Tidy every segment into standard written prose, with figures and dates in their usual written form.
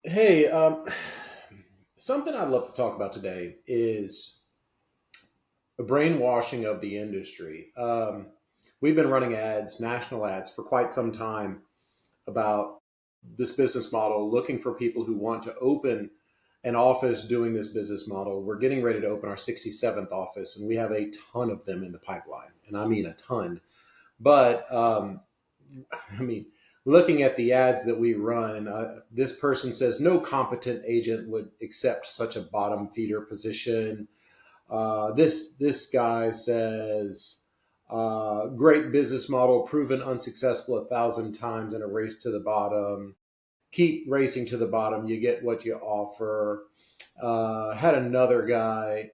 Hey, something I'd love to talk about today is a brainwashing of the industry. We've been running ads, national ads, for quite some time about this business model, looking for people who want to open an office doing this business model. We're getting ready to open our 67th office, and we have a ton of them in the pipeline. And I mean a ton. But I mean, looking at the ads that we run, this person says no competent agent would accept such a bottom feeder position. This guy says great business model, proven unsuccessful 1,000 times in a race to the bottom. Keep racing to the bottom, you get what you offer. Had another guy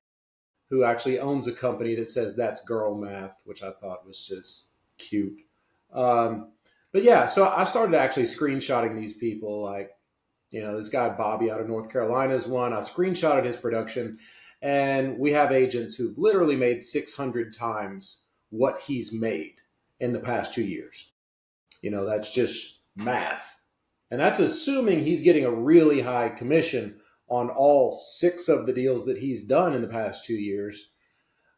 who actually owns a company that says that's girl math, which I thought was just cute. But yeah, so I started actually screenshotting these people. Like, this guy Bobby out of North Carolina is one. I screenshotted his production, and we have agents who've literally made 600 times what he's made in the past 2 years. That's just math. And that's assuming he's getting a really high commission on all six of the deals that he's done in the past 2 years.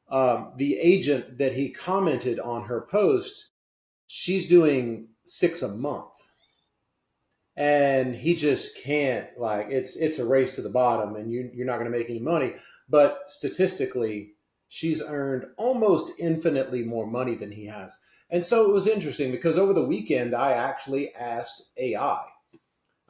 The agent that he commented on her post, she's doing six a month, and he just can't. Like, it's a race to the bottom, and you're not going to make any money. But statistically, she's earned almost infinitely more money than he has. And so it was interesting because over the weekend I actually asked AI.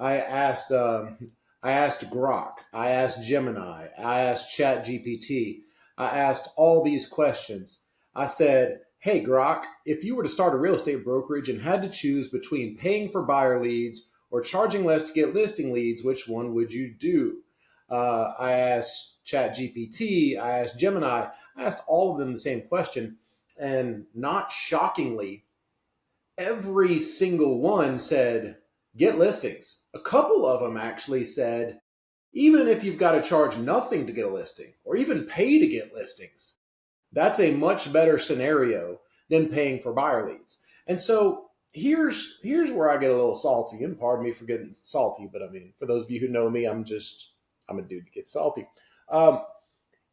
I asked Grok, I asked Gemini, I asked Chat GPT, I asked all these questions. I said, hey Grok, if you were to start a real estate brokerage and had to choose between paying for buyer leads or charging less to get listing leads, which one would you do? I asked Chat GPT, I asked Gemini, I asked all of them the same question. And not shockingly, every single one said, get listings. A couple of them actually said, even if you've got to charge nothing to get a listing or even pay to get listings, that's a much better scenario than paying for buyer leads. And so here's where I get a little salty. And pardon me for getting salty, but I mean, for those of you who know me, I'm a dude to get salty. Um,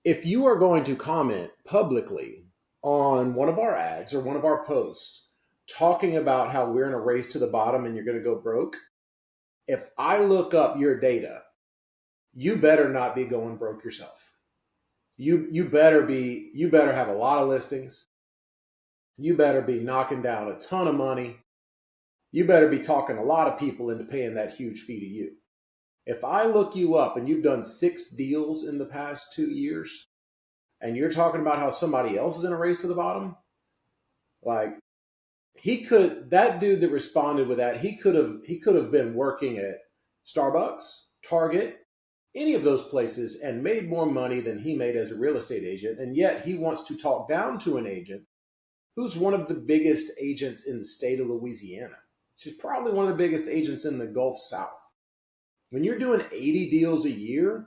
if you are going to comment publicly on one of our ads or one of our posts talking about how we're in a race to the bottom and you're going to go broke, if I look up your data, you better not be going broke yourself. You better have a lot of listings. You better be knocking down a ton of money. You better be talking a lot of people into paying that huge fee to you. If I look you up and you've done six deals in the past 2 years and you're talking about how somebody else is in a race to the bottom, like, that dude that responded with that, he could have been working at Starbucks, Target, any of those places and made more money than he made as a real estate agent. And yet he wants to talk down to an agent who's one of the biggest agents in the state of Louisiana. She's probably one of the biggest agents in the Gulf South. When you're doing 80 deals a year,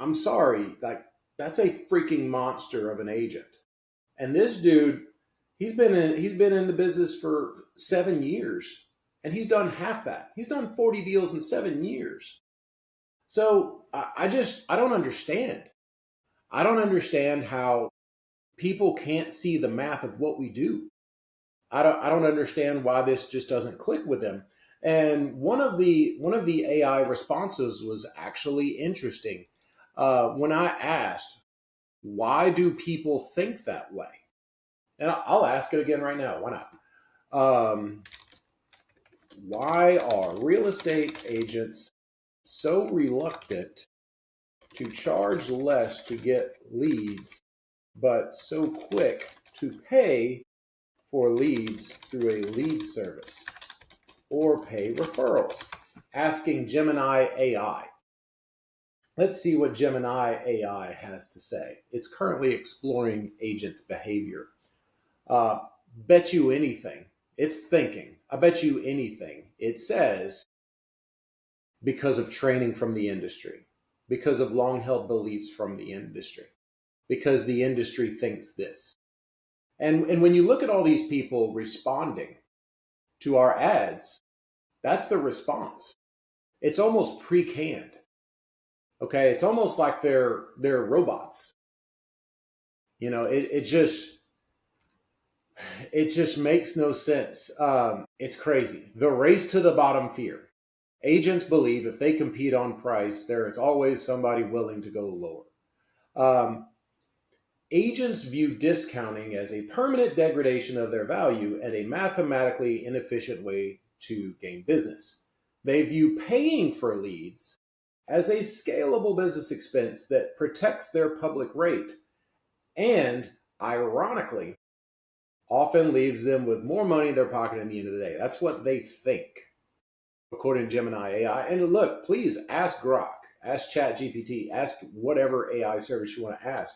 I'm sorry, like, that's a freaking monster of an agent. And this dude, he's been in the business for 7 years, and he's done half that. He's done 40 deals in 7 years. So I don't understand. I don't understand how people can't see the math of what we do. I don't understand why this just doesn't click with them. And one of the AI responses was actually interesting. When I asked, why do people think that way? And I'll ask it again right now. Why not? Um, why are real estate agents so reluctant to charge less to get leads, but so quick to pay for leads through a lead service or pay referrals? Asking Gemini AI. Let's see what Gemini AI has to say. It's currently exploring agent behavior. Uh, bet you anything. It's thinking. I bet you anything. It says because of training from the industry, because of long held beliefs from the industry, because the industry thinks this. And when you look at all these people responding to our ads, that's the response. it's almost pre-canned. Okay, it's almost like they're robots. It just makes no sense. It's crazy. The race to the bottom fear. Agents believe if they compete on price, there is always somebody willing to go lower. Um, Agents view discounting as a permanent degradation of their value and a mathematically inefficient way to gain business. They view paying for leads as a scalable business expense that protects their public rate and, ironically, often leaves them with more money in their pocket at the end of the day. That's what they think, according to Gemini AI. And look, please ask Grok, ask ChatGPT, ask whatever AI service you want to ask.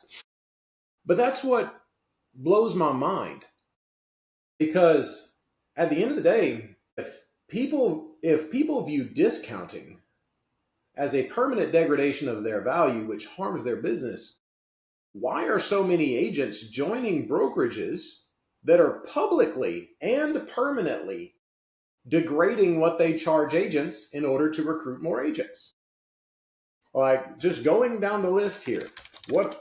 But that's what blows my mind, because at the end of the day, if people view discounting as a permanent degradation of their value, which harms their business, why are so many agents joining brokerages that are publicly and permanently degrading what they charge agents in order to recruit more agents? Like, just going down the list here, what's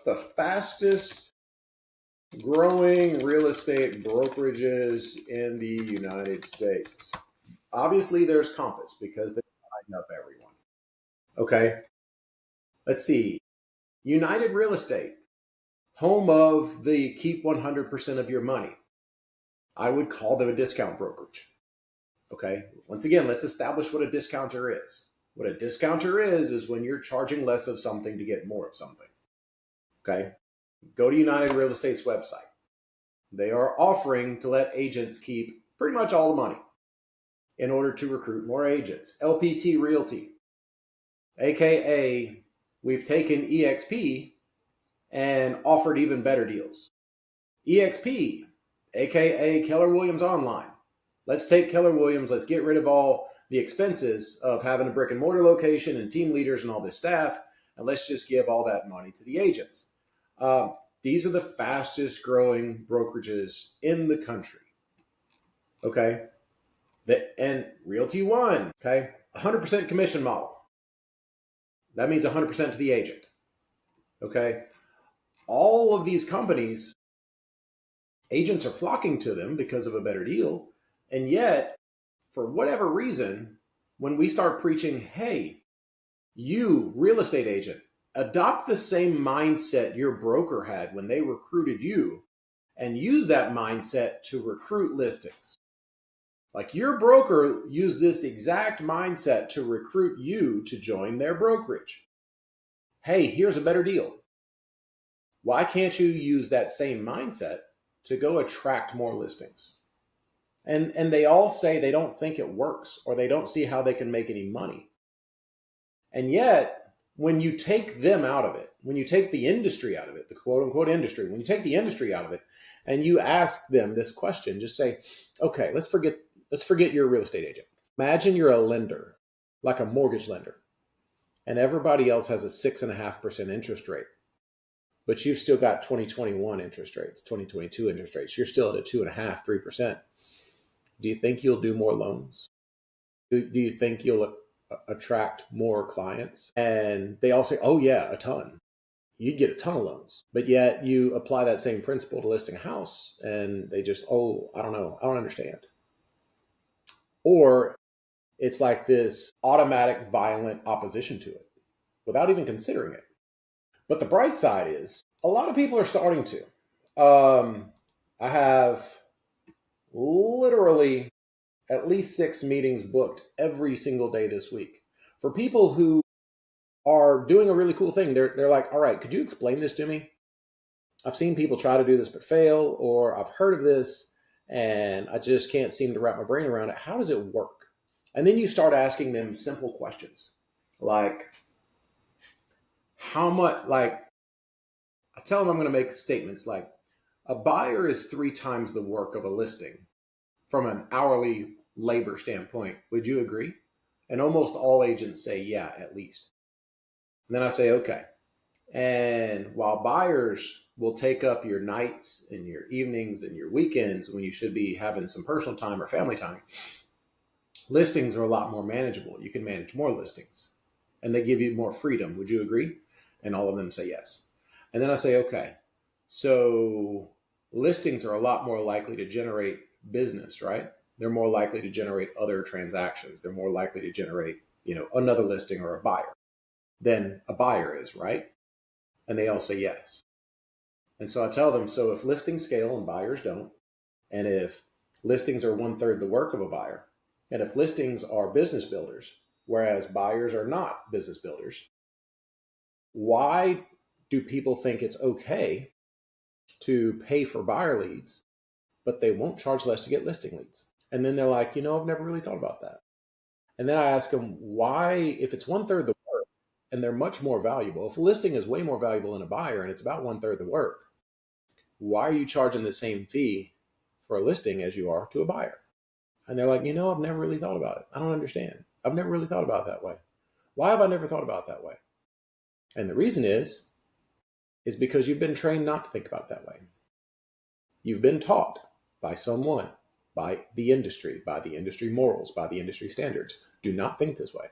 the fastest growing real estate brokerages in the United States? Obviously, there's Compass because they line up everyone. Okay, let's see. United Real Estate, home of the keep 100% of your money. I would call them a discount brokerage. Okay, once again, let's establish what a discounter is. What a discounter is when you're charging less of something to get more of something. Okay, go to United Real Estate's website. They are offering to let agents keep pretty much all the money in order to recruit more agents. LPT Realty, aka we've taken EXP and offered even better deals. EXP, aka Keller Williams Online. Let's take Keller Williams, let's get rid of all the expenses of having a brick and mortar location and team leaders and all this staff, and let's just give all that money to the agents. These are the fastest growing brokerages in the country. Okay. And Realty One, okay, 100% commission model. That means 100% to the agent. Okay. All of these companies, agents are flocking to them because of a better deal. And yet, for whatever reason, when we start preaching, hey, you, real estate agent, adopt the same mindset your broker had when they recruited you and use that mindset to recruit listings. Like, your broker used this exact mindset to recruit you to join their brokerage. Hey, here's a better deal. Why can't you use that same mindset to go attract more listings? And they all say they don't think it works, or they don't see how they can make any money. And yet, when you take them out of it, when you take the industry out of it, the quote unquote industry, when you take the industry out of it and you ask them this question, just say, okay, let's forget you're a real estate agent. Imagine you're a lender, like a mortgage lender, and everybody else has a 6.5% interest rate, but you've still got 2021 interest rates, 2022 interest rates. You're still at a 2.5%, 3%. Do you think you'll do more loans? Do you think you'll attract more clients? And they all say, oh yeah, a ton. You'd get a ton of loans. But yet you apply that same principle to listing a house and they just, oh, I don't know. I don't understand. Or it's like this automatic violent opposition to it without even considering it. But the bright side is a lot of people are starting to. I have literally at least 6 meetings booked every single day this week for people who are doing a really cool thing. They're like, all right, could you explain this to me? I've seen people try to do this but fail, or I've heard of this and I just can't seem to wrap my brain around it. How does it work? And then you start asking them simple questions like, how much, like, I tell them I'm going to make statements like, a buyer is 3 times the work of a listing from an hourly labor standpoint. Would you agree? And almost all agents say, yeah, at least. And then I say, okay. And while buyers will take up your nights and your evenings and your weekends when you should be having some personal time or family time, Listings are a lot more manageable. You can manage more listings and they give you more freedom. Would you agree? And all of them say yes. And then I say, okay, so listings are a lot more likely to generate business, right? They're more likely to generate other transactions. They're more likely to generate, another listing or a buyer than a buyer is, right? And they all say yes. And so I tell them, so if listings scale and buyers don't, and if listings are 1/3 the work of a buyer, and if listings are business builders, whereas buyers are not business builders, why do people think it's okay to pay for buyer leads, but they won't charge less to get listing leads? And then they're like, I've never really thought about that. And then I ask them why, if it's 1/3 the work and they're much more valuable, if a listing is way more valuable than a buyer and it's about 1/3 the work, why are you charging the same fee for a listing as you are to a buyer? And they're like, I've never really thought about it. I don't understand. I've never really thought about it that way. Why have I never thought about it that way? And the reason is because you've been trained not to think about it that way. You've been taught by someone, by the industry morals, by the industry standards. Do not think this way.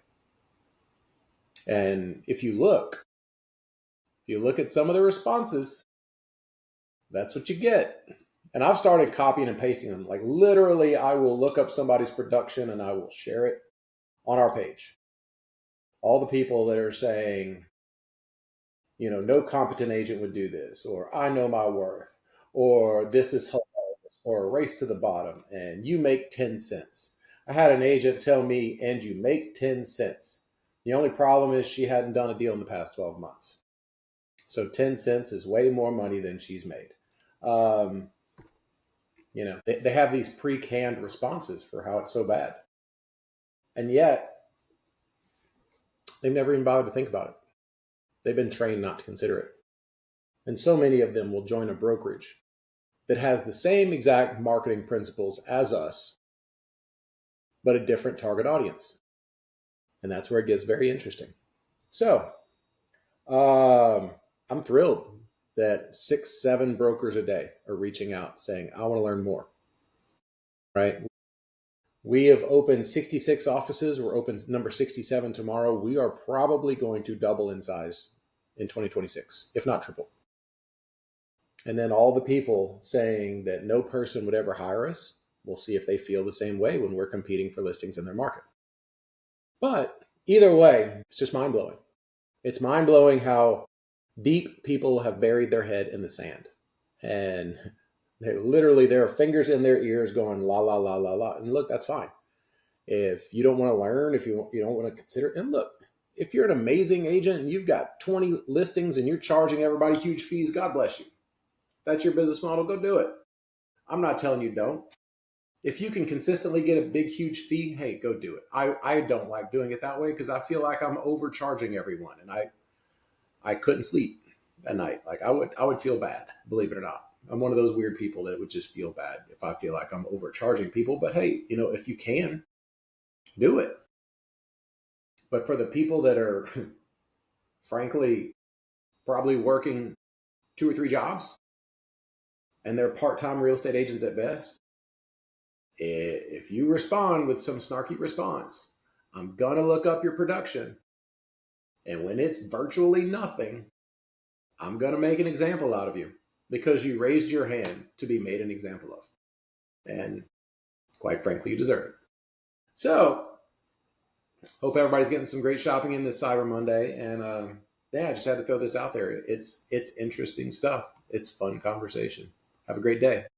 And if you look at some of the responses, that's what you get. And I've started copying and pasting them. Like literally, I will look up somebody's production and I will share it on our page. All the people that are saying, no competent agent would do this, or I know my worth, or this is hilarious, or a race to the bottom, and you make 10 cents. I had an agent tell me, and you make 10 cents. The only problem is she hadn't done a deal in the past 12 months. So 10 cents is way more money than she's made. They have these pre-canned responses for how it's so bad. And yet, they've never even bothered to think about it. They've been trained not to consider it. And so many of them will join a brokerage that has the same exact marketing principles as us, but a different target audience. And that's where it gets very interesting. So, I'm thrilled that 6, 7 brokers a day are reaching out saying, I want to learn more, right? We have opened 66 offices. We're open number 67 tomorrow. We are probably going to double in size in 2026, if not triple. And then all the people saying that no person would ever hire us, we'll see if they feel the same way when we're competing for listings in their market. But either way, it's just mind-blowing. It's mind-blowing how deep people have buried their head in the sand. And there are fingers in their ears going la, la, la, la, la. And look, that's fine. If you don't want to learn, if you don't want to consider, and look, if you're an amazing agent and you've got 20 listings and you're charging everybody huge fees, God bless you. If that's your business model, go do it. I'm not telling you don't. If you can consistently get a big, huge fee, hey, go do it. I don't like doing it that way because I feel like I'm overcharging everyone, and I couldn't sleep at night. Like I would feel bad, believe it or not. I'm one of those weird people that would just feel bad if I feel like I'm overcharging people. But hey, if you can, do it. But for the people that are, frankly, probably working 2 or 3 jobs and they're part-time real estate agents at best, if you respond with some snarky response, I'm going to look up your production. And when it's virtually nothing, I'm going to make an example out of you because you raised your hand to be made an example of. And quite frankly, you deserve it. So, hope everybody's getting some great shopping in this Cyber Monday. And I just had to throw this out there. It's interesting stuff. It's fun conversation. Have a great day.